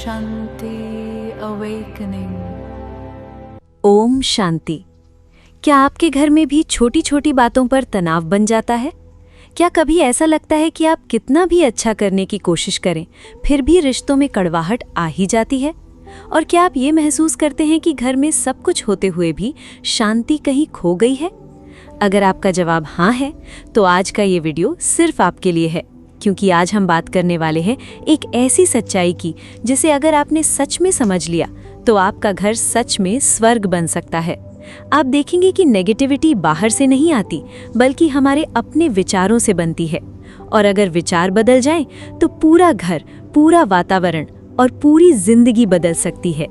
Shanti Awakening। Om Shanti. क्या आपके घर में भी छोटी छोटी बातों पर तनाव बन जाता है? क्या कभी ऐसा लगता है कि आप कितना भी अच्छा करने की कोशिश करें फिर भी रिश्तों में कड़वाहट आ ही जाती है? और क्या आप ये महसूस करते हैं कि घर में सब कुछ होते हुए भी शांति कहीं खो गई है? अगर आपका जवाब हाँ है तो आज का ये वीडियो सिर्फ आपके लिए है, क्योंकि आज हम बात करने वाले हैं एक ऐसी सच्चाई की जिसे अगर आपने सच में समझ लिया तो आपका घर सच में स्वर्ग बन सकता है। आप देखेंगे कि नेगेटिविटी बाहर से नहीं आती बल्कि हमारे अपने विचारों से बनती है, और अगर विचार बदल जाएं तो पूरा घर, पूरा वातावरण और पूरी जिंदगी बदल सकती है।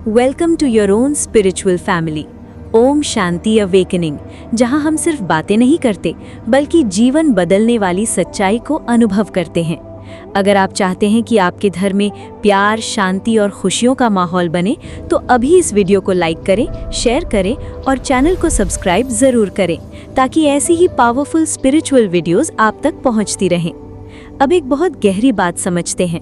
Welcome to your own spiritual family, Om Shanti awakening, जहां हम सिर्फ बातें नहीं करते बल्कि जीवन बदलने वाली सच्चाई को अनुभव करते हैं। अगर आप चाहते हैं कि आपके घर में प्यार, शांति और खुशियों का माहौल बने तो अभी इस वीडियो को लाइक करें, शेयर करें और चैनल को सब्सक्राइब ज़रूर करें, ताकि ऐसी ही पावरफुल स्पिरिचुअल वीडियोस आप तक पहुंचती रहें। अब एक बहुत गहरी बात समझते हैं।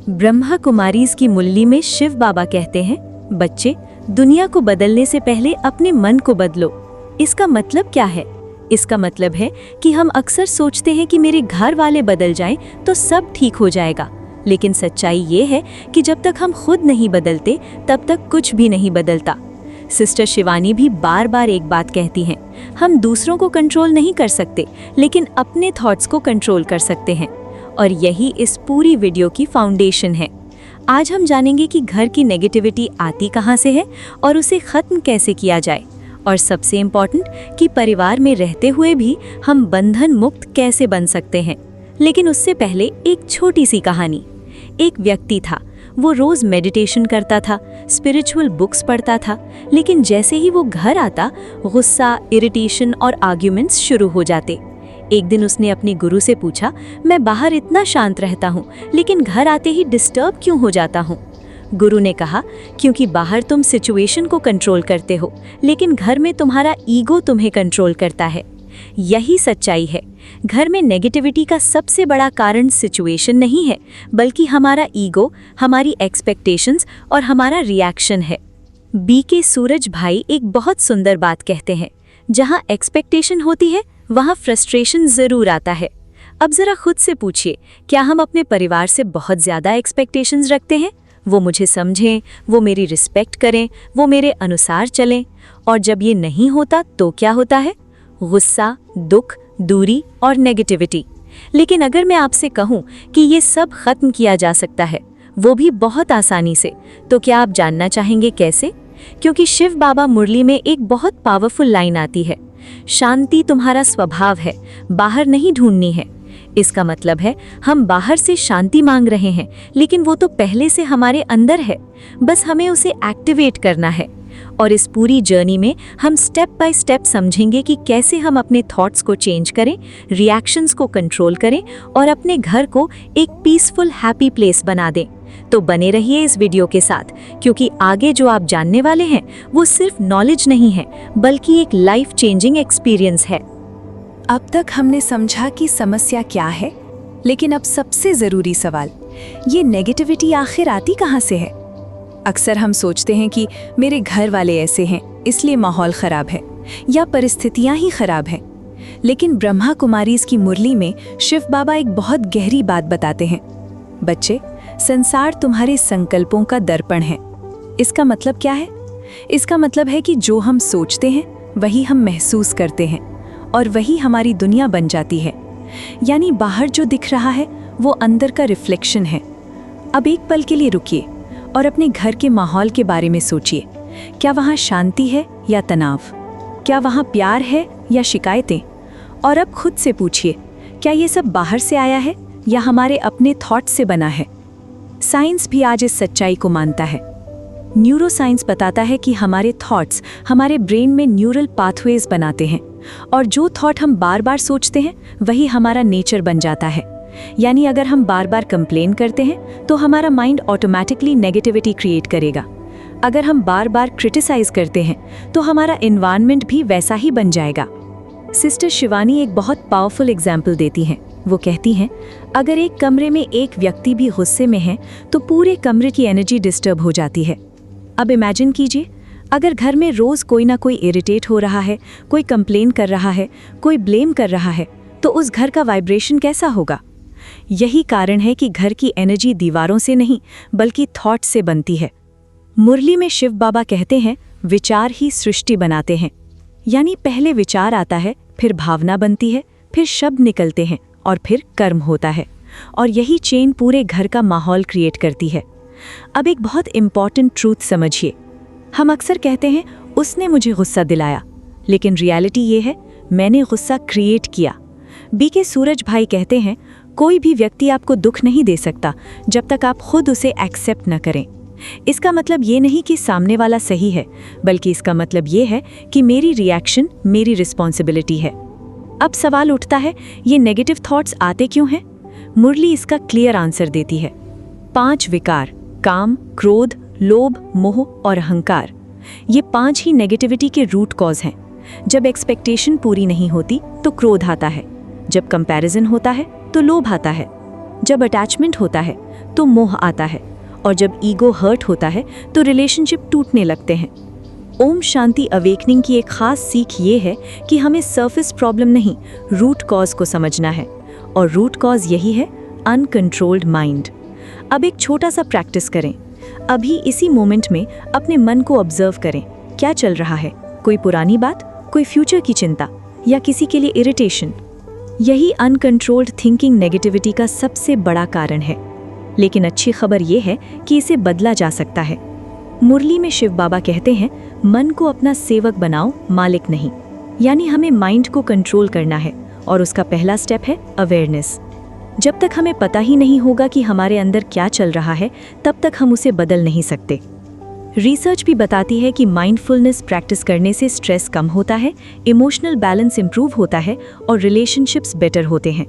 ब्रह्मा कुमारीज की मुरली में शिव बाबा कहते हैं, बच्चे, दुनिया को बदलने से पहले अपने मन को बदलो। इसका मतलब क्या है? इसका मतलब है कि हम अक्सर सोचते हैं कि मेरे घर वाले बदल जाएं तो सब ठीक हो जाएगा, लेकिन सच्चाई ये है कि जब तक हम खुद नहीं बदलते तब तक कुछ भी नहीं बदलता। सिस्टर शिवानी भी बार बार एक बात कहती हैं, हम दूसरों को कंट्रोल नहीं कर सकते लेकिन अपने थॉट्स को कंट्रोल कर सकते हैं, और यही इस पूरी वीडियो की फाउंडेशन है। आज हम जानेंगे कि घर की नेगेटिविटी आती कहाँ से है और उसे खत्म कैसे किया जाए, और सबसे इम्पॉर्टेंट कि परिवार में रहते हुए भी हम बंधन मुक्त कैसे बन सकते हैं। लेकिन उससे पहले एक छोटी सी कहानी। एक व्यक्ति था, वो रोज मेडिटेशन करता था, स्पिरिचुअल बुक्स पढ़ता था, लेकिन जैसे ही वो घर आता गुस्सा, इरिटेशन और आर्ग्यूमेंट्स शुरू हो जाते। एक दिन उसने अपने गुरु से पूछा, मैं बाहर इतना शांत रहता हूँ लेकिन घर आते ही डिस्टर्ब क्यों हो जाता हूँ? गुरु ने कहा, क्योंकि बाहर तुम सिचुएशन को कंट्रोल करते हो लेकिन घर में तुम्हारा ईगो तुम्हें कंट्रोल करता है। यही सच्चाई है। घर में नेगेटिविटी का सबसे बड़ा कारण सिचुएशन नहीं है बल्कि हमारा ईगो, हमारी एक्सपेक्टेशंस और हमारा रिएक्शन है। बीके सूरज भाई एक बहुत सुंदर बात कहते हैं, जहाँ एक्सपेक्टेशन होती है वहाँ फ्रस्ट्रेशन जरूर आता है। अब जरा खुद से पूछिए, क्या हम अपने परिवार से बहुत ज़्यादा एक्सपेक्टेशंस रखते हैं? वो मुझे समझें, वो मेरी रिस्पेक्ट करें, वो मेरे अनुसार चलें, और जब ये नहीं होता तो क्या होता है? गुस्सा, दुख, दूरी और नेगेटिविटी। लेकिन अगर मैं आपसे कहूँ कि ये सब खत्म किया जा सकता है, वो भी बहुत आसानी से, तो क्या आप जानना चाहेंगे कैसे? क्योंकि शिव बाबा मुरली में एक बहुत पावरफुल लाइन आती है, शांति तुम्हारा स्वभाव है, बाहर नहीं ढूंढनी है। इसका मतलब है हम बाहर से शांति मांग रहे हैं लेकिन वो तो पहले से हमारे अंदर है, बस हमें उसे एक्टिवेट करना है। और इस पूरी जर्नी में हम स्टेप बाय स्टेप समझेंगे कि कैसे हम अपने थॉट्स को चेंज करें, रिएक्शंस को कंट्रोल करें और अपने घर को एक पीसफुल, हैप्पी प्लेस बना दें। तो बने रहिए इस वीडियो के साथ, क्योंकि आगे जो आप जानने वाले हैं वो सिर्फ नॉलेज नहीं है बल्कि एक लाइफ चेंजिंग एक्सपीरियंस है। अब तक हमने समझा कि समस्या क्या है, लेकिन अब सबसे ज़रूरी सवाल, ये नेगेटिविटी आखिर आती कहाँ से है? अक्सर हम सोचते हैं कि मेरे घर वाले ऐसे हैं इसलिए माहौल ख़राब है, या परिस्थितियाँ ही ख़राब हैं। लेकिन ब्रह्मा कुमारीज की मुरली में शिव बाबा एक बहुत गहरी बात बताते हैं, बच्चे, संसार तुम्हारे संकल्पों का दर्पण है। इसका मतलब क्या है? इसका मतलब है कि जो हम सोचते हैं वही हम महसूस करते हैं और वही हमारी दुनिया बन जाती है। यानी बाहर जो दिख रहा है वो अंदर का रिफ्लेक्शन है। अब एक पल के लिए रुकिए और अपने घर के माहौल के बारे में सोचिए। क्या वहाँ शांति है या तनाव? क्या वहाँ प्यार है या शिकायतें? और अब खुद से पूछिए, क्या ये सब बाहर से आया है या हमारे अपने थॉट्स से बना है? साइंस भी आज इस सच्चाई को मानता है। न्यूरो साइंस बताता है कि हमारे थॉट्स हमारे ब्रेन में न्यूरल पाथवेज बनाते हैं, और जो थॉट हम बार बार सोचते हैं वही हमारा नेचर बन जाता है। यानी अगर हम बार बार कंप्लेन करते हैं तो हमारा माइंड ऑटोमेटिकली नेगेटिविटी क्रिएट करेगा। अगर हम बार बार क्रिटिसाइज करते हैं तो हमारा एनवायरनमेंट भी वैसा ही बन जाएगा। सिस्टर शिवानी एक बहुत पावरफुल एग्जाम्पल देती हैं। वो कहती हैं, अगर एक कमरे में एक व्यक्ति भी गुस्से में है तो पूरे कमरे की एनर्जी डिस्टर्ब हो जाती है। अब इमेजिन कीजिए, अगर घर में रोज़ कोई ना कोई इरिटेट हो रहा है, कोई कंप्लेन कर रहा है, कोई ब्लेम कर रहा है, तो उस घर का वाइब्रेशन कैसा होगा? यही कारण है कि घर की एनर्जी दीवारों से नहीं बल्कि थॉट से बनती है। मुरली में शिव बाबा कहते हैं, विचार ही सृष्टि बनाते हैं। यानी पहले विचार आता है, फिर भावना बनती है, फिर शब्द निकलते हैं और फिर कर्म होता है, और यही चेन पूरे घर का माहौल क्रिएट करती है। अब एक बहुत इंपॉर्टेंट ट्रूथ समझिए। हम अक्सर कहते हैं उसने मुझे गुस्सा दिलाया, लेकिन रियलिटी ये है मैंने गुस्सा क्रिएट किया। बीके सूरज भाई कहते हैं, कोई भी व्यक्ति आपको दुख नहीं दे सकता जब तक आप खुद उसे एक्सेप्ट न करें। इसका मतलब ये नहीं कि सामने वाला सही है, बल्कि इसका मतलब ये है कि मेरी रिएक्शन मेरी रिस्पॉन्सिबिलिटी है। अब सवाल उठता है, ये नेगेटिव थॉट्स आते क्यों हैं? मुरली इसका क्लियर आंसर देती है। 5 विकार, काम, क्रोध, लोभ, मोह और अहंकार, ये 5 ही नेगेटिविटी के रूट कॉज हैं। जब एक्सपेक्टेशन पूरी नहीं होती तो क्रोध आता है, जब कंपैरिजन होता है तो लोभ आता है, जब अटैचमेंट होता है तो मोह आता है, और जब ईगो हर्ट होता है तो रिलेशनशिप टूटने लगते हैं। ओम शांति अवेकनिंग की एक खास सीख ये है कि हमें सरफेस प्रॉब्लम नहीं, रूट कॉज को समझना है, और रूट कॉज यही है अनकंट्रोल्ड माइंड। अब एक छोटा सा प्रैक्टिस करें। अभी इसी मोमेंट में अपने मन को ऑब्जर्व करें, क्या चल रहा है? कोई पुरानी बात, कोई फ्यूचर की चिंता, या किसी के लिए इरिटेशन? यही अनकंट्रोल्ड थिंकिंग नेगेटिविटी का सबसे बड़ा कारण है। लेकिन अच्छी खबर यह है कि इसे बदला जा सकता है। मुरली में शिव बाबा कहते हैं, मन को अपना सेवक बनाओ, मालिक नहीं। यानी हमें माइंड को कंट्रोल करना है, और उसका पहला स्टेप है अवेयरनेस। जब तक हमें पता ही नहीं होगा कि हमारे अंदर क्या चल रहा है, तब तक हम उसे बदल नहीं सकते। रिसर्च भी बताती है कि माइंडफुलनेस प्रैक्टिस करने से स्ट्रेस कम होता है, इमोशनल बैलेंस इंप्रूव होता है और रिलेशनशिप्स बेटर होते हैं।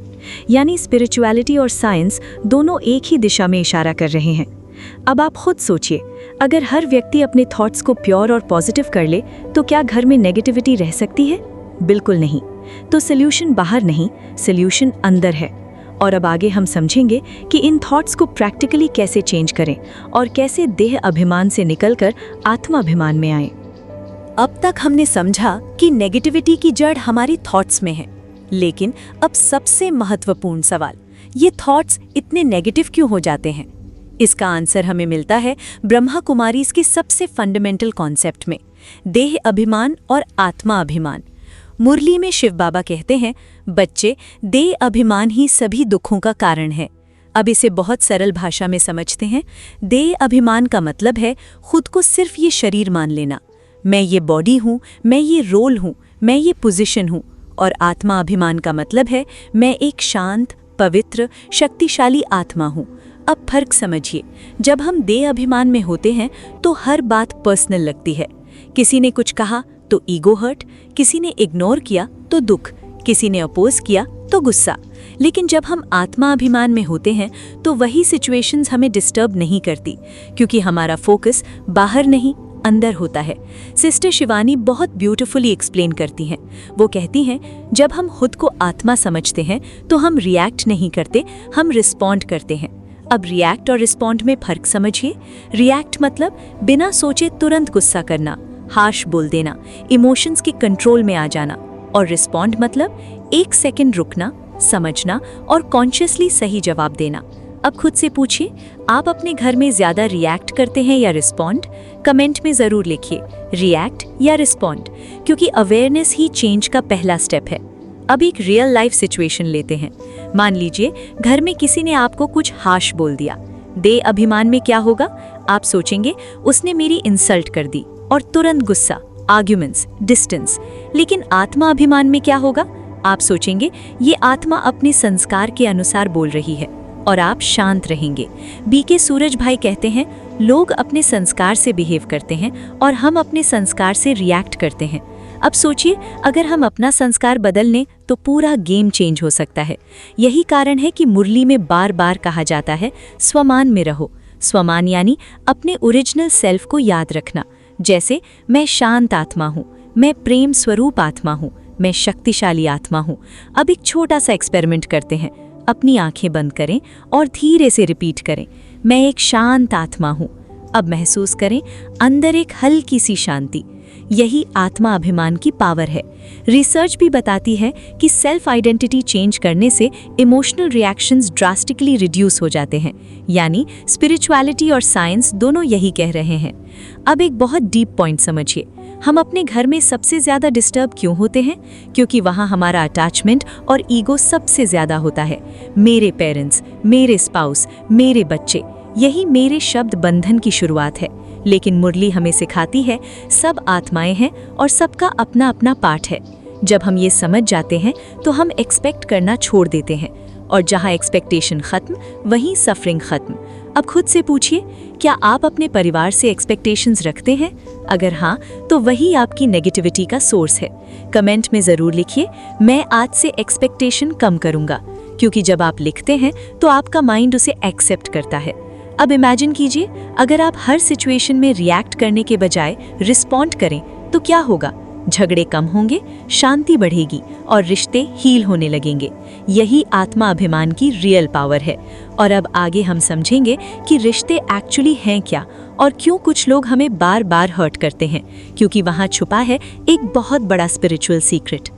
यानी स्पिरिचुअलिटी और साइंस दोनों एक ही दिशा में इशारा कर रहे हैं। अब आप खुद सोचिए, अगर हर व्यक्ति अपने थॉट्स को प्योर और पॉजिटिव कर ले तो क्या घर में नेगेटिविटी रह सकती है? बिल्कुल नहीं। तो सल्यूशन बाहर नहीं, सल्यूशन अंदर है। और अब आगे हम समझेंगे कि इन थॉट्स को प्रैक्टिकली कैसे चेंज करें और कैसे देह अभिमान से निकलकर आत्माभिमान में आए। अब तक हमने समझा कि नेगेटिविटी की जड़ हमारी थॉट्स में है, लेकिन अब सबसे महत्वपूर्ण सवाल, ये थॉट्स इतने नेगेटिव क्यों हो जाते हैं? इसका आंसर हमें मिलता है ब्रह्मा कुमारीज़ के सबसे फंडामेंटल कॉन्सेप्ट में, देह अभिमान और आत्मा अभिमान। मुरली में शिव बाबा कहते हैं, बच्चे, देह अभिमान ही सभी दुखों का कारण है। अब इसे बहुत सरल भाषा में समझते हैं। देह अभिमान का मतलब है खुद को सिर्फ ये शरीर मान लेना, मैं ये बॉडी हूँ, मैं ये रोल हूँ, मैं ये पोजीशन हूँ। और आत्मा अभिमान का मतलब है मैं एक शांत, पवित्र, शक्तिशाली आत्मा हूँ। अब फर्क समझिए, जब हम देह अभिमान में होते हैं तो हर बात पर्सनल लगती है। किसी ने कुछ कहा तो ईगो हर्ट, किसी ने इग्नोर किया तो दुख, किसी ने अपोज किया तो गुस्सा। लेकिन जब हम आत्मा अभिमान में होते हैं तो वही सिचुएशंस हमें डिस्टर्ब नहीं करती, क्योंकि हमारा फोकस बाहर नहीं अंदर होता है। सिस्टर शिवानी बहुत ब्यूटीफुली एक्सप्लेन करती हैं। वो कहती हैं, जब हम खुद को आत्मा समझते हैं तो हम रिएक्ट नहीं करते, हम रिस्पॉन्ड करते हैं। अब रिएक्ट और रिस्पॉन्ड में फर्क समझिए। रिएक्ट मतलब बिना सोचे तुरंत गुस्सा करना, हार्श बोल देना, इमोशंस के कंट्रोल में आ जाना। और रिस्पॉन्ड मतलब 1 सेकंड रुकना, समझना और कॉन्शियसली सही जवाब देना। अब खुद से पूछिए, आप अपने घर में ज्यादा रिएक्ट करते हैं या रिस्पॉन्ड? कमेंट में जरूर लिखिए, रिएक्ट या रिस्पॉन्ड, क्योंकि अवेयरनेस ही चेंज का पहला स्टेप है। अब एक रियल लाइफ सिचुएशन लेते हैं। मान लीजिए घर में किसी ने आपको कुछ हार्श बोल दिया। देह अभिमान में क्या होगा? आप सोचेंगे उसने मेरी इंसल्ट कर दी और तुरंत गुस्सा, आर्ग्यूमेंट्स, डिस्टेंस। लेकिन आत्मा अभिमान में क्या होगा? आप सोचेंगे ये आत्मा अपने संस्कार के अनुसार बोल रही है, और आप शांत रहेंगे। बीके सूरज भाई कहते हैं, लोग अपने संस्कार से बिहेव करते हैं और हम अपने संस्कार से रिएक्ट करते हैं। अब सोचिए, अगर हम अपना संस्कार बदल लें तो पूरा गेम चेंज हो सकता है। यही कारण है कि मुरली में बार बार कहा जाता है, स्वमान में रहो। स्वमान यानी अपने ओरिजिनल सेल्फ को याद रखना। जैसे मैं शांत आत्मा हूँ, मैं प्रेम स्वरूप आत्मा हूँ, मैं शक्तिशाली आत्मा हूँ। अब एक छोटा सा एक्सपेरिमेंट करते हैं। अपनी आंखें बंद करें और धीरे से रिपीट करें, मैं एक शांत आत्मा हूँ। अब महसूस करें अंदर एक हल्की सी शांति। यही आत्मा अभिमान की पावर है। रिसर्च भी बताती है कि सेल्फ आइडेंटिटी चेंज करने से इमोशनल रिएक्शंस ड्रास्टिकली रिड्यूस हो जाते हैं। यानी स्पिरिचुअलिटी और साइंस दोनों यही कह रहे हैं। अब एक बहुत डीप पॉइंट समझिए, हम अपने घर में सबसे ज़्यादा डिस्टर्ब क्यों होते हैं? क्योंकि वहाँ हमारा अटैचमेंट और ईगो सबसे ज़्यादा होता है। मेरे पेरेंट्स, मेरे स्पाउस, मेरे बच्चे, यही मेरे शब्द बंधन की शुरुआत है। लेकिन मुरली हमें सिखाती है सब आत्माएं हैं और सबका अपना अपना पार्ट है। जब हम ये समझ जाते हैं तो हम एक्सपेक्ट करना छोड़ देते हैं, और जहाँ एक्सपेक्टेशन खत्म वहीं सफरिंग खत्म। अब खुद से पूछिए, क्या आप अपने परिवार से एक्सपेक्टेशंस रखते हैं? अगर हाँ, तो वही आपकी नेगेटिविटी का सोर्स है। कमेंट में ज़रूर लिखिए, मैं आज से एक्सपेक्टेशन कम करूँगा, क्योंकि जब आप लिखते हैं तो आपका माइंड उसे एक्सेप्ट करता है। अब इमेजिन कीजिए, अगर आप हर सिचुएशन में रिएक्ट करने के बजाय रिस्पॉन्ड करें तो क्या होगा? झगड़े कम होंगे, शांति बढ़ेगी और रिश्ते हील होने लगेंगे। यही आत्मा अभिमान की रियल पावर है। और अब आगे हम समझेंगे कि रिश्ते एक्चुअली हैं क्या और क्यों कुछ लोग हमें बार बार हर्ट करते हैं, क्योंकि वहाँ छुपा है एक बहुत बड़ा स्पिरिचुअल सीक्रेट।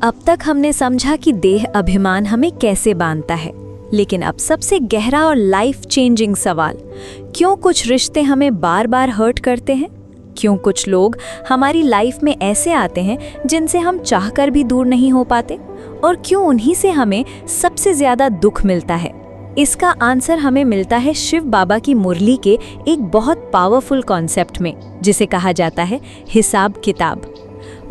अब तक हमने समझा कि देह अभिमान हमें कैसे बांधता है, लेकिन अब सबसे गहरा और लाइफ चेंजिंग सवाल, क्यों कुछ रिश्ते हमें बार बार हर्ट करते हैं? क्यों कुछ लोग हमारी लाइफ में ऐसे आते हैं जिनसे हम चाहकर भी दूर नहीं हो पाते? और क्यों उन्हीं से हमें सबसे ज्यादा दुख मिलता है? इसका आंसर हमें मिलता है शिव बाबा की मुरली के एक बहुत पावरफुल कॉन्सेप्ट में, जिसे कहा जाता है हिसाब किताब।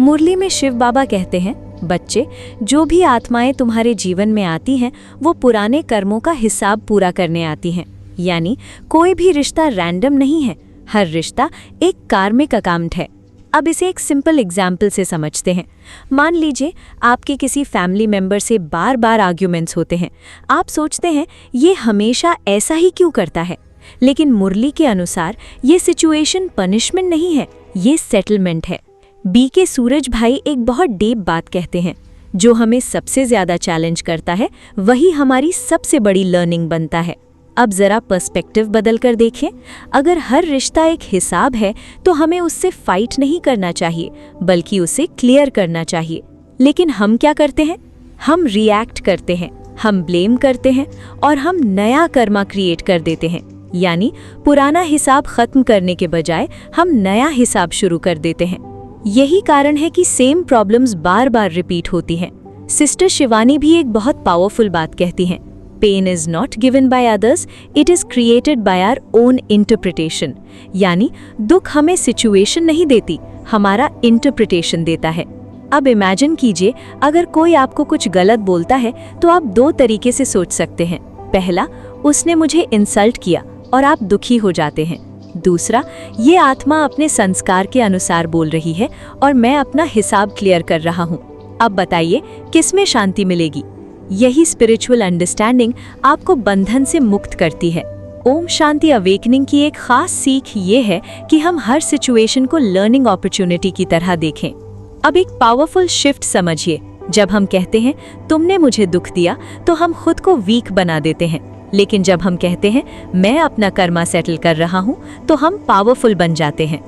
मुरली में शिव बाबा कहते हैं, बच्चे, जो भी आत्माएं तुम्हारे जीवन में आती हैं वो पुराने कर्मों का हिसाब पूरा करने आती हैं। यानी कोई भी रिश्ता रैंडम नहीं है, हर रिश्ता एक कार्मिक अकाउंट है। अब इसे एक सिंपल एग्जाम्पल से समझते हैं। मान लीजिए आपके किसी फैमिली मेंबर से बार बार आर्ग्यूमेंट्स होते हैं। आप सोचते हैं ये हमेशा ऐसा ही क्यों करता है, लेकिन मुरली के अनुसार ये सिचुएशन पनिशमेंट नहीं है, ये सेटलमेंट है। BK सूरज भाई एक बहुत डीप बात कहते हैं, जो हमें सबसे ज्यादा चैलेंज करता है वही हमारी सबसे बड़ी लर्निंग बनता है। अब जरा पर्सपेक्टिव बदल कर देखें, अगर हर रिश्ता एक हिसाब है तो हमें उससे फाइट नहीं करना चाहिए, बल्कि उसे क्लियर करना चाहिए। लेकिन हम क्या करते हैं? हम रिएक्ट करते हैं, हम ब्लेम करते हैं और हम नया कर्मा क्रिएट कर देते हैं। यानी पुराना हिसाब खत्म करने के बजाय हम नया हिसाब शुरू कर देते हैं। यही कारण है कि सेम प्रॉब्लम्स बार बार रिपीट होती हैं। सिस्टर शिवानी भी एक बहुत पावरफुल बात कहती हैं, pain is not given by others, it is created by our own interpretation. यानी दुख हमें सिचुएशन नहीं देती, हमारा इंटरप्रिटेशन देता है। अब इमेजिन कीजिए, अगर कोई आपको कुछ गलत बोलता है तो आप दो तरीके से सोच सकते हैं। पहला, उसने मुझे इंसल्ट किया और आप दुखी हो जाते हैं। दूसरा, ये आत्मा अपने संस्कार के अनुसार बोल रही है और मैं अपना हिसाब क्लियर कर रहा हूँ। अब बताइए किसमें शांति मिलेगी? यही स्पिरिचुअल अंडरस्टैंडिंग आपको बंधन से मुक्त करती है। ओम शांति अवेकनिंग की एक खास सीख ये है कि हम हर सिचुएशन को लर्निंग अपॉर्चुनिटी की तरह देखें। अब एक पावरफुल शिफ्ट समझिए, जब हम कहते हैं तुमने मुझे दुख दिया तो हम खुद को वीक बना देते हैं, लेकिन जब हम कहते हैं मैं अपना कर्मा सेटल कर रहा हूँ तो हम पावरफुल बन जाते हैं।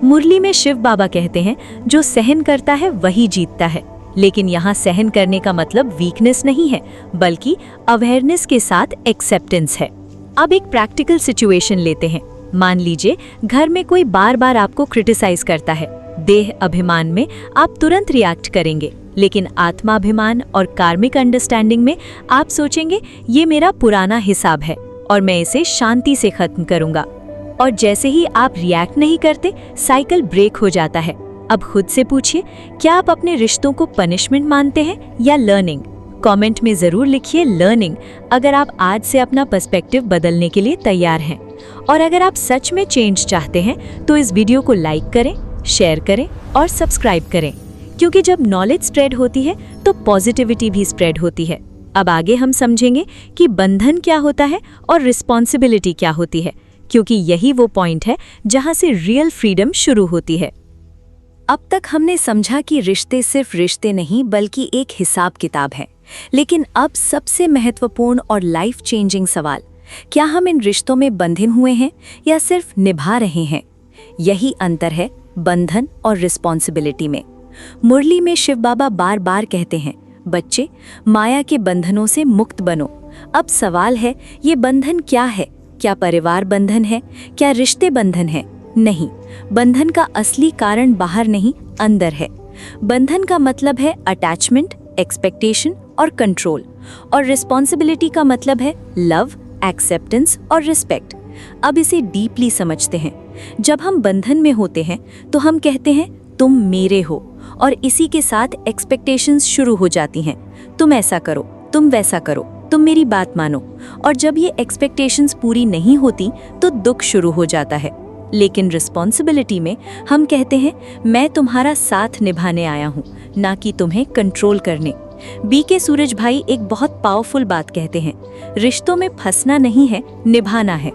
मुरली में शिव बाबा कहते हैं जो सहन करता है वही जीतता है। लेकिन यहाँ सहन करने का मतलब वीकनेस नहीं है, बल्कि अवेयरनेस के साथ एक्सेप्टेंस है। अब एक प्रैक्टिकल सिचुएशन लेते हैं। मान लीजिए घर में कोई बार बार आपको क्रिटिसाइज करता है। देह अभिमान में आप तुरंत रिएक्ट करेंगे, लेकिन आत्माभिमान और कार्मिक अंडरस्टैंडिंग में आप सोचेंगे ये मेरा पुराना हिसाब है और मैं इसे शांति से खत्म करूंगा। और जैसे ही आप रिएक्ट नहीं करते, साइकिल ब्रेक हो जाता है। अब खुद से पूछिए, क्या आप अपने रिश्तों को पनिशमेंट मानते हैं या लर्निंग? कमेंट में जरूर लिखिए लर्निंग, अगर आप आज से अपना पर्सपेक्टिव बदलने के लिए तैयार हैं। और अगर आप सच में चेंज चाहते हैं तो इस वीडियो को लाइक करें, शेयर करें और सब्सक्राइब करें, क्योंकि जब नॉलेज स्प्रेड होती है तो पॉजिटिविटी भी स्प्रेड होती है। अब आगे हम समझेंगे कि बंधन क्या होता है और रिस्पॉन्सिबिलिटी क्या होती है, क्योंकि यही वो पॉइंट है जहां से रियल फ्रीडम शुरू होती है। अब तक हमने समझा कि रिश्ते सिर्फ रिश्ते नहीं बल्कि एक हिसाब किताब है। लेकिन अब सबसे महत्वपूर्ण और लाइफ चेंजिंग सवाल, क्या हम इन रिश्तों में बंधे हुए हैं या सिर्फ निभा रहे हैं? यही अंतर है बंधन और रिस्पॉन्सिबिलिटी में। मुरली में शिव बाबा बार बार कहते हैं, बच्चे माया के बंधनों से मुक्त बनो। अब सवाल है, ये बंधन क्या है? क्या परिवार बंधन है? क्या रिश्ते बंधन है? नहीं, बंधन का असली कारण बाहर नहीं, अंदर है। बंधन का मतलब है अटैचमेंट, एक्सपेक्टेशन और कंट्रोल, और रिस्पॉन्सिबिलिटी का मतलब है लव, एक्सेप्टेंस और रिस्पेक्ट। अब इसे डीपली समझते हैं। जब हम बंधन में होते हैं तो हम कहते हैं तुम मेरे हो, और इसी के साथ एक्सपेक्टेशंस शुरू हो जाती हैं। तुम ऐसा करो, तुम वैसा करो, तुम मेरी बात मानो। और जब ये एक्सपेक्टेशंस पूरी नहीं होती तो दुख शुरू हो जाता है। लेकिन रिस्पॉन्सिबिलिटी में हम कहते हैं मैं तुम्हारा साथ निभाने आया हूँ, ना कि तुम्हें कंट्रोल करने। बीके सूरज भाई एक बहुत पावरफुल बात कहते हैं, रिश्तों में फंसना नहीं है, निभाना है।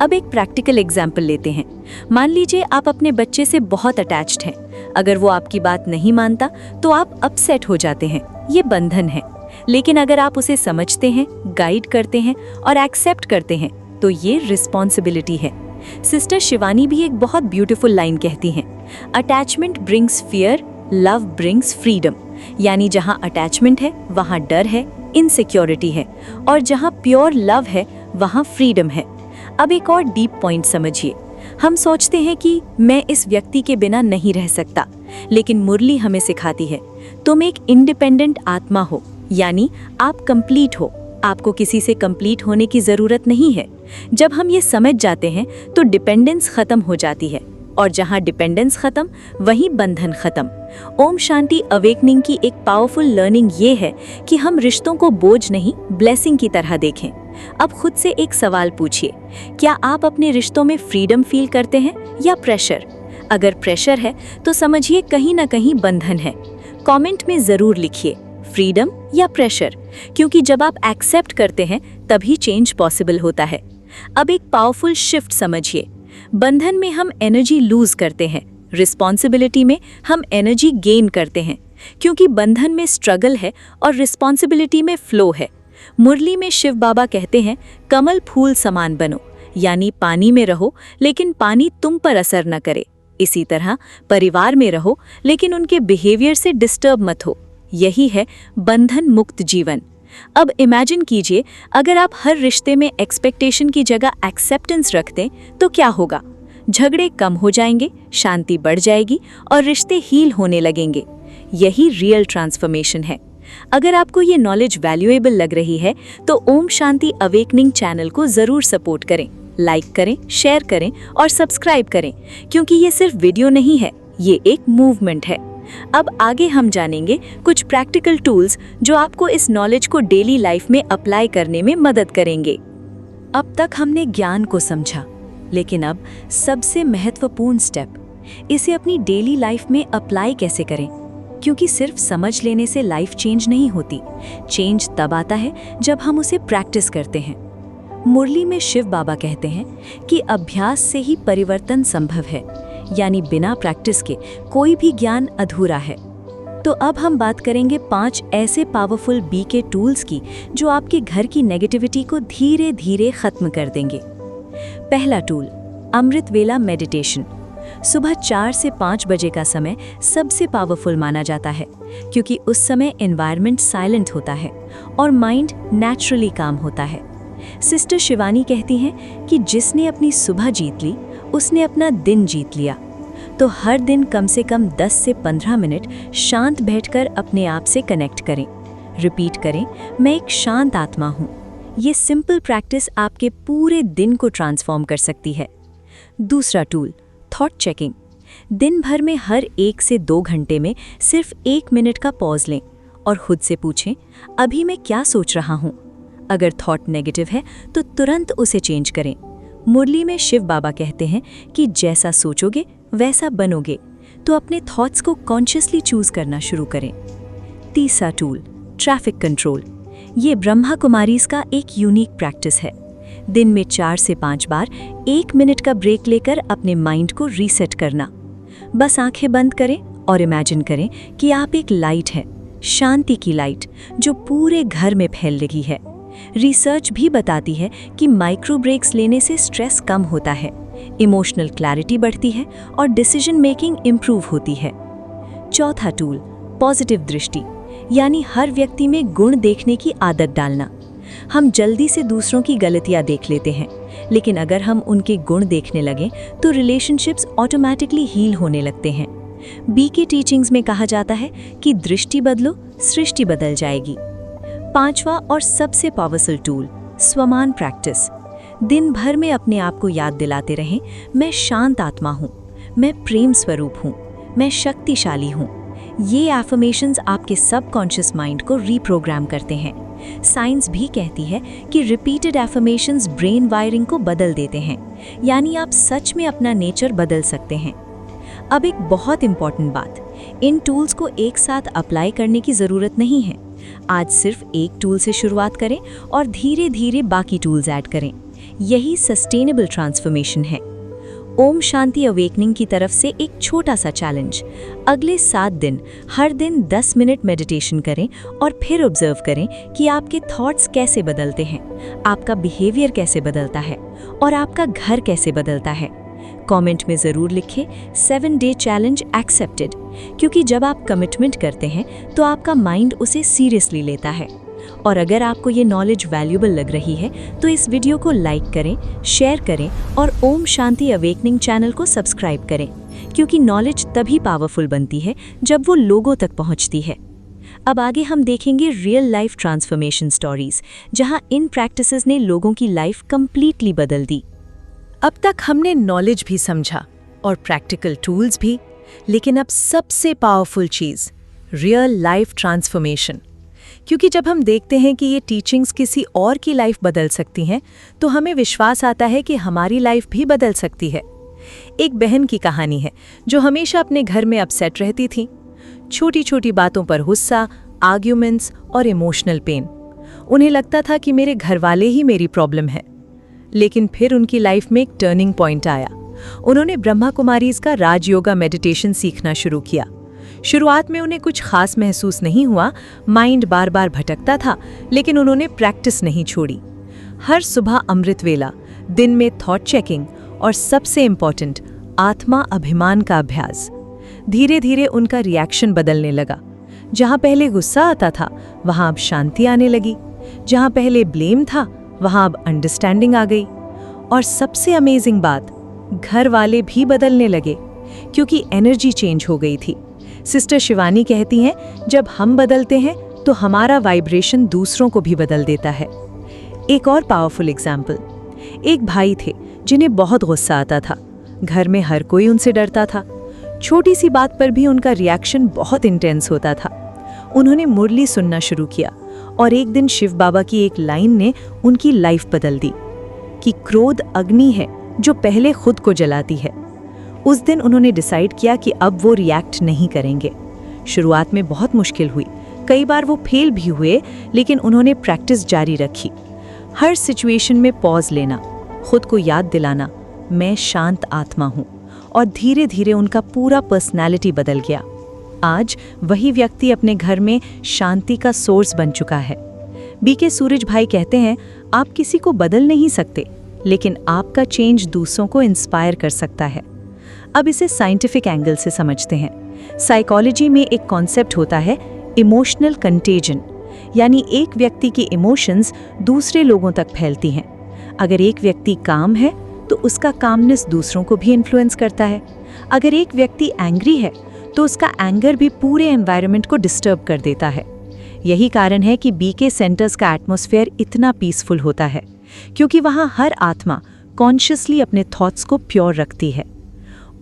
अब एक प्रैक्टिकल एग्जाम्पल लेते हैं। मान लीजिए आप अपने बच्चे से बहुत अटैच्ड हैं। अगर वो आपकी बात नहीं मानता तो आप अपसेट हो जाते हैं, ये बंधन है। लेकिन अगर आप उसे समझते हैं, गाइड करते हैं और एक्सेप्ट करते हैं तो ये रिस्पॉन्सिबिलिटी है। सिस्टर शिवानी भी एक बहुत ब्यूटीफुल लाइन कहती हैं, attachment brings fear, love brings freedom. यानी जहाँ अटैचमेंट है वहाँ डर है, इनसिक्योरिटी है, और जहाँ प्योर लव है वहाँ फ्रीडम है। अब एक और डीप पॉइंट समझिए। हम सोचते हैं कि मैं इस व्यक्ति के बिना नहीं रह सकता, लेकिन मुरली हमें सिखाती है तुम एक इंडिपेंडेंट आत्मा हो, यानी आप कंप्लीट हो। आपको किसी से कंप्लीट होने की जरूरत नहीं है। जब हम ये समझ जाते हैं तो डिपेंडेंस खत्म हो जाती है, और जहाँ डिपेंडेंस खत्म वहीं बंधन खत्म। ओम शांति अवेकनिंग की एक पावरफुल लर्निंग ये है कि हम रिश्तों को बोझ नहीं, ब्लेसिंग की तरह देखें। अब खुद से एक सवाल पूछिए, क्या आप अपने रिश्तों में फ्रीडम फील करते हैं या प्रेशर? अगर प्रेशर है तो समझिए कहीं ना कहीं बंधन है। कमेंट में जरूर लिखिए फ्रीडम या प्रेशर, क्योंकि जब आप एक्सेप्ट करते हैं तभी चेंज पॉसिबल होता है। अब एक पावरफुल शिफ्ट समझिए, बंधन में हम एनर्जी लूज करते हैं, रिस्पॉन्सिबिलिटी में हम एनर्जी गेन करते हैं, क्योंकि बंधन में स्ट्रगल है और रिस्पॉन्सिबिलिटी में फ्लो है। मुरली में शिव बाबा कहते हैं कमल फूल समान बनो, यानी पानी में रहो लेकिन पानी तुम पर असर न करे। इसी तरह परिवार में रहो लेकिन उनके बिहेवियर से डिस्टर्ब मत हो। यही है बंधन मुक्त जीवन। अब इमेजिन कीजिए, अगर आप हर रिश्ते में एक्सपेक्टेशन की जगह एक्सेप्टेंस रख दें तो क्या होगा? झगड़े कम हो जाएंगे, शांति बढ़ जाएगी और रिश्ते हील होने लगेंगे। यही रियल ट्रांसफॉर्मेशन है। अगर आपको ये नॉलेज वैल्यूएबल लग रही है तो ओम शांति अवेकनिंग चैनल को जरूर सपोर्ट करें, लाइक करें, शेयर करें और सब्सक्राइब करें, क्योंकि ये सिर्फ वीडियो नहीं है, ये एक मूवमेंट है। अब आगे हम जानेंगे कुछ प्रैक्टिकल टूल्स जो आपको इस नॉलेज को डेली लाइफ में अप्लाई करने में मदद करेंगे। अब तक हमने ज्ञान को समझा, लेकिन अब सबसे महत्वपूर्ण स्टेप, इसे अपनी डेली लाइफ में अप्लाई कैसे करें? क्योंकि सिर्फ समझ लेने से लाइफ चेंज नहीं होती। चेंज तब आता है जब हम उसे प्रैक्टिस करते हैं। मुरली में शिव बाबा कहते हैं कि अभ्यास से ही परिवर्तन संभव है, यानी बिना प्रैक्टिस के कोई भी ज्ञान अधूरा है। तो अब हम बात करेंगे 5 ऐसे पावरफुल बीके टूल्स की जो आपके घर की नेगेटिविटी को धीरे धीरे खत्म कर देंगे। पहला टूल, अमृत वेला मेडिटेशन। सुबह 4 से 5 बजे का समय सबसे पावरफुल माना जाता है, क्योंकि उस समय एनवायरनमेंट साइलेंट होता है और माइंड नेचुरली काम होता है। सिस्टर शिवानी कहती हैं कि जिसने अपनी सुबह जीत ली उसने अपना दिन जीत लिया। तो हर दिन कम से कम 10 से 15 मिनट शांत बैठकर अपने आप से कनेक्ट करें। रिपीट करें, मैं एक शांत आत्मा हूँ। ये सिंपल प्रैक्टिस आपके पूरे दिन को ट्रांसफॉर्म कर सकती है। दूसरा टूल, थॉट चेकिंग। दिन भर में हर 1 से 2 घंटे में सिर्फ 1 मिनट का पॉज लें और खुद से पूछें, अभी मैं क्या सोच रहा हूँ? अगर थॉट नेगेटिव है तो तुरंत उसे चेंज करें। मुरली में शिव बाबा कहते हैं कि जैसा सोचोगे वैसा बनोगे, तो अपने थॉट्स को कॉन्शियसली चूज करना शुरू करें। तीसरा टूल, ट्रैफिक कंट्रोल। ये ब्रह्मा कुमारीज का एक यूनिक प्रैक्टिस है। दिन में 4 से 5 बार 1 मिनट का ब्रेक लेकर अपने माइंड को रीसेट करना। बस आंखें बंद करें और इमेजिन करें कि आप एक लाइट हैं शांति की लाइट जो पूरे घर में फैल रही है। रिसर्च भी बताती है कि माइक्रो ब्रेक्स लेने से स्ट्रेस कम होता है, इमोशनल क्लैरिटी बढ़ती है और डिसीजन मेकिंग इम्प्रूव होती है। चौथा टूल, पॉजिटिव दृष्टि, यानी हर व्यक्ति में गुण देखने की आदत डालना। हम जल्दी से दूसरों की गलतियां देख लेते हैं, लेकिन अगर हम उनके गुण देखने लगें तो रिलेशनशिप्स ऑटोमेटिकली हील होने लगते हैं। बी के टीचिंग्स में कहा जाता है कि दृष्टि बदलो, सृष्टि बदल जाएगी। पांचवा और सबसे पावरफुल टूल, स्वमान प्रैक्टिस। दिन भर में अपने आप को याद दिलाते रहें, मैं शांत आत्मा हूँ, मैं प्रेम स्वरूप हूँ, मैं शक्तिशाली हूँ। ये एफर्मेशंस आपके सबकॉन्शियस माइंड को रीप्रोग्राम करते हैं। साइंस भी कहती है कि रिपीटेड एफर्मेशंस ब्रेन वायरिंग को बदल देते हैं, यानी आप सच में अपना नेचर बदल सकते हैं। अब एक बहुत इंपॉर्टेंट बात, इन टूल्स को एक साथ अप्लाई करने की ज़रूरत नहीं है। आज सिर्फ एक टूल से शुरुआत करें और धीरे धीरे बाकी टूल्स ऐड करें। यही सस्टेनेबल ट्रांसफॉर्मेशन है। ओम शांति अवेकनिंग की तरफ से एक छोटा सा चैलेंज, अगले 7 दिन हर दिन 10 मिनट मेडिटेशन करें और फिर ऑब्जर्व करें कि आपके थॉट्स कैसे बदलते हैं, आपका बिहेवियर कैसे बदलता है और आपका घर कैसे बदलता है। कमेंट में ज़रूर लिखें 7 डे चैलेंज एक्सेप्टेड, क्योंकि जब आप कमिटमेंट करते हैं तो आपका माइंड उसे सीरियसली लेता है। और अगर आपको ये नॉलेज वैल्यूएबल लग रही है तो इस वीडियो को लाइक करें, शेयर करें और ओम शांति अवेकनिंग चैनल को सब्सक्राइब करें, क्योंकि नॉलेज तभी पावरफुल बनती है जब वो लोगों तक पहुंचती है। अब आगे हम देखेंगे रियल लाइफ ट्रांसफॉर्मेशन स्टोरीज, जहां इन प्रैक्टिसेस ने लोगों की लाइफ कंप्लीटली बदल दी। अब तक हमने नॉलेज भी समझा और प्रैक्टिकल टूल्स भी, लेकिन अब सबसे पावरफुल चीज़, रियल लाइफ ट्रांसफॉर्मेशन। क्योंकि जब हम देखते हैं कि ये टीचिंग्स किसी और की लाइफ बदल सकती हैं, तो हमें विश्वास आता है कि हमारी लाइफ भी बदल सकती है। एक बहन की कहानी है जो हमेशा अपने घर में अपसेट रहती थी। छोटी छोटी बातों पर गुस्सा, आर्ग्यूमेंट्स और इमोशनल पेन। उन्हें लगता था कि मेरे घर वाले ही मेरी प्रॉब्लम है। लेकिन फिर उनकी लाइफ में एक टर्निंग पॉइंट आया। उन्होंने ब्रह्मा कुमारीज का राजयोगा मेडिटेशन सीखना शुरू किया। शुरुआत में उन्हें कुछ खास महसूस नहीं हुआ, माइंड बार बार भटकता था, लेकिन उन्होंने प्रैक्टिस नहीं छोड़ी। हर सुबह अमृत वेला, दिन में थॉट चेकिंग और सबसे इम्पॉर्टेंट, आत्मा अभिमान का अभ्यास। धीरे धीरे उनका रिएक्शन बदलने लगा। जहाँ पहले गुस्सा आता था, वहाँ अब शांति आने लगी। जहाँ पहले ब्लेम था, वहाँ अब अंडरस्टैंडिंग आ गई। और सबसे अमेजिंग बात, घर वाले भी बदलने लगे, क्योंकि एनर्जी चेंज हो गई थी। सिस्टर शिवानी कहती हैं, जब हम बदलते हैं तो हमारा वाइब्रेशन दूसरों को भी बदल देता है। एक और पावरफुल एग्जाम्पल, एक भाई थे जिन्हें बहुत गुस्सा आता था। घर में हर कोई उनसे डरता था। छोटी सी बात पर भी उनका रिएक्शन बहुत इंटेंस होता था। उन्होंने मुरली सुनना शुरू किया और एक दिन शिव बाबा की एक लाइन ने उनकी लाइफ बदल दी कि क्रोध अग्नि है जो पहले खुद को जलाती है। उस दिन उन्होंने डिसाइड किया कि अब वो रिएक्ट नहीं करेंगे। शुरुआत में बहुत मुश्किल हुई, कई बार वो फेल भी हुए, लेकिन उन्होंने प्रैक्टिस जारी रखी। हर सिचुएशन में पॉज लेना, खुद को याद दिलाना, मैं शांत आत्मा हूँ, और धीरे धीरे उनका पूरा पर्सनैलिटी बदल गया। आज वही व्यक्ति अपने घर में शांति का सोर्स बन चुका है। बीके सूरज भाई कहते हैं, आप किसी को बदल नहीं सकते, लेकिन आपका चेंज दूसरों को इंस्पायर कर सकता है। अब इसे साइंटिफिक एंगल से समझते हैं। साइकोलॉजी में एक कॉन्सेप्ट होता है इमोशनल कंटेजन, यानी एक व्यक्ति की इमोशंस दूसरे लोगों तक फैलती हैं। अगर एक व्यक्ति काम है तो उसका कामनेस दूसरों को भी इन्फ्लुएंस करता है। अगर एक व्यक्ति एंग्री है तो उसका एंगर भी पूरे एनवायरनमेंट को डिस्टर्ब कर देता है। यही कारण है कि बीके सेंटर्स का एटमॉस्फेयर इतना पीसफुल होता है, क्योंकि वहाँ हर आत्मा कॉन्शियसली अपने थॉट्स को प्योर रखती है।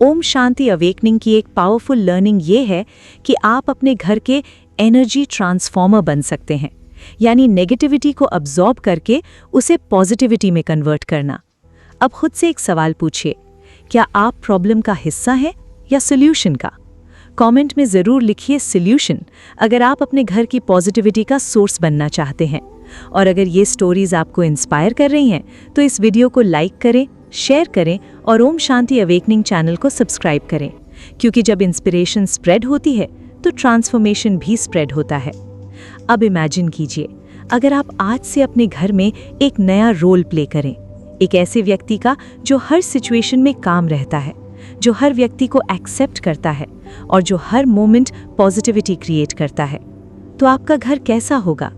ओम शांति अवेकनिंग की एक पावरफुल लर्निंग ये है कि आप अपने घर के एनर्जी ट्रांसफॉर्मर बन सकते हैं, यानी नेगेटिविटी को अब्जॉर्ब करके उसे पॉजिटिविटी में कन्वर्ट करना। अब खुद से एक सवाल पूछिए, क्या आप प्रॉब्लम का हिस्सा हैं या सॉल्यूशन का? कमेंट में ज़रूर लिखिए सॉल्यूशन, अगर आप अपने घर की पॉजिटिविटी का सोर्स बनना चाहते हैं। और अगर ये स्टोरीज आपको इंस्पायर कर रही हैं तो इस वीडियो को लाइक करें, शेयर करें और ओम शांति अवेकनिंग चैनल को सब्सक्राइब करें, क्योंकि जब इंस्पिरेशन स्प्रेड होती है तो ट्रांसफॉर्मेशन भी स्प्रेड होता है। अब इमेजिन कीजिए, अगर आप आज से अपने घर में एक नया रोल प्ले करें, एक ऐसे व्यक्ति का जो हर सिचुएशन में काम रहता है, जो हर व्यक्ति को एक्सेप्ट करता है और जो हर मोमेंट पॉजिटिविटी क्रिएट करता है, तो आपका घर कैसा होगा?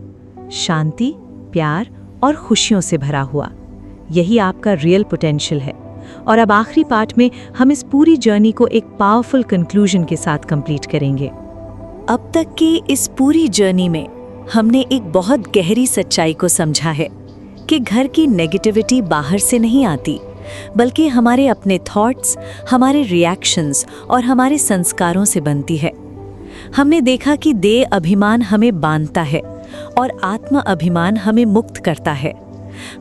शांति, प्यार और खुशियों से भरा हुआ। यही आपका रियल पोटेंशियल है। और अब आखिरी पार्ट में हम इस पूरी जर्नी को एक पावरफुल कंक्लूजन के साथ कंप्लीट करेंगे। अब तक की इस पूरी जर्नी में हमने एक बहुत गहरी सच्चाई को समझा है कि घर की नेगेटिविटी बाहर से नहीं आती, बल्कि हमारे अपने थॉट्स, हमारे रिएक्शंस और हमारे संस्कारों से बनती है। हमने देखा कि देह अभिमान हमें बांधता है और आत्म अभिमान हमें मुक्त करता है।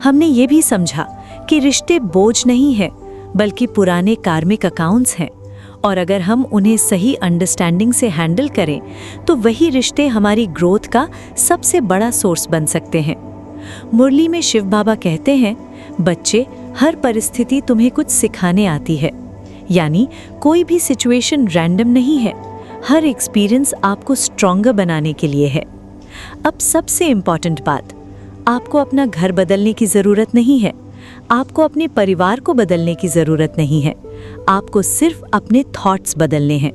हमने ये भी समझा कि रिश्ते बोझ नहीं है, बल्कि पुराने कार्मिक अकाउंट्स हैं, और अगर हम उन्हें सही अंडरस्टैंडिंग से हैंडल करें तो वही रिश्ते हमारी ग्रोथ का सबसे बड़ा सोर्स बन सकते हैं। मुरली में शिव बाबा कहते हैं, बच्चे, हर परिस्थिति तुम्हें कुछ सिखाने आती है। यानी कोई भी सिचुएशन रैंडम नहीं है, हर एक्सपीरियंस आपको स्ट्रॉन्गर बनाने के लिए है। अब सबसे इम्पॉर्टेंट बात, आपको अपना घर बदलने की ज़रूरत नहीं है, आपको अपने परिवार को बदलने की ज़रूरत नहीं है, आपको सिर्फ अपने थॉट्स बदलने हैं।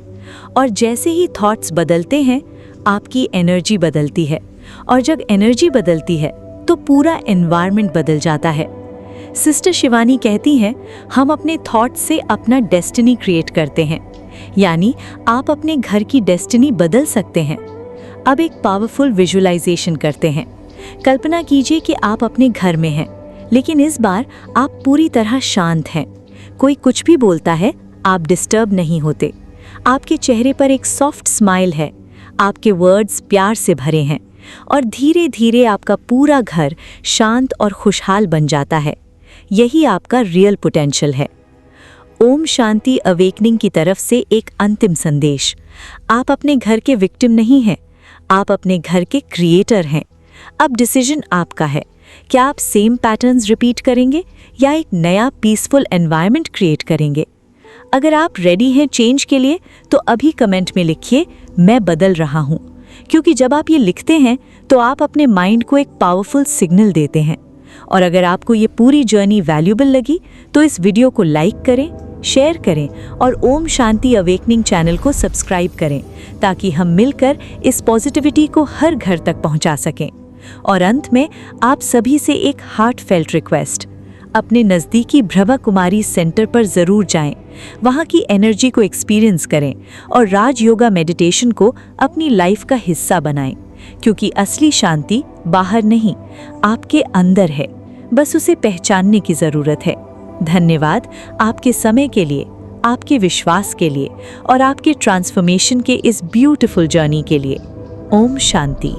और जैसे ही थॉट्स बदलते हैं, आपकी एनर्जी बदलती है, और जब एनर्जी बदलती है तो पूरा एनवायरनमेंट बदल जाता है। सिस्टर शिवानी कहती हैं, हम अपने थॉट्स से अपना डेस्टिनी क्रिएट करते हैं, यानी आप अपने घर की डेस्टिनी बदल सकते हैं। अब एक पावरफुल विजुअलाइजेशन करते हैं। कल्पना कीजिए कि आप अपने घर में हैं, लेकिन इस बार आप पूरी तरह शांत हैं। कोई कुछ भी बोलता है, आप डिस्टर्ब नहीं होते। आपके चेहरे पर एक सॉफ्ट स्माइल है, आपके वर्ड्स प्यार से भरे हैं, और धीरे धीरे आपका पूरा घर शांत और खुशहाल बन जाता है। यही आपका रियल पोटेंशियल है। ओम शांति अवेकनिंग की तरफ से एक अंतिम संदेश, आप अपने घर के विक्टिम नहीं हैं, आप अपने घर के क्रिएटर हैं। अब डिसीजन आपका है, क्या आप सेम पैटर्न्स रिपीट करेंगे या एक नया पीसफुल एनवायरनमेंट क्रिएट करेंगे? अगर आप रेडी हैं चेंज के लिए, तो अभी कमेंट में लिखिए, मैं बदल रहा हूँ, क्योंकि जब आप ये लिखते हैं तो आप अपने माइंड को एक पावरफुल सिग्नल देते हैं। और अगर आपको ये पूरी जर्नी वैल्यूएबल लगी तो इस वीडियो को लाइक करें, शेयर करें और ओम शांति अवेकनिंग चैनल को सब्सक्राइब करें, ताकि हम मिलकर इस पॉजिटिविटी को हर घर तक पहुंचा सकें। और अंत में आप सभी से एक हार्टफेल्ट रिक्वेस्ट, अपने नज़दीकी ब्रह्मा कुमारी सेंटर पर ज़रूर जाएं, वहाँ की एनर्जी को एक्सपीरियंस करें और राज योगा मेडिटेशन को अपनी लाइफ का हिस्सा बनाएं, क्योंकि असली शांति बाहर नहीं, आपके अंदर है, बस उसे पहचानने की ज़रूरत है। धन्यवाद आपके समय के लिए, आपके विश्वास के लिए और आपके ट्रांसफॉर्मेशन के इस ब्यूटीफुल जर्नी के लिए। ओम शांति।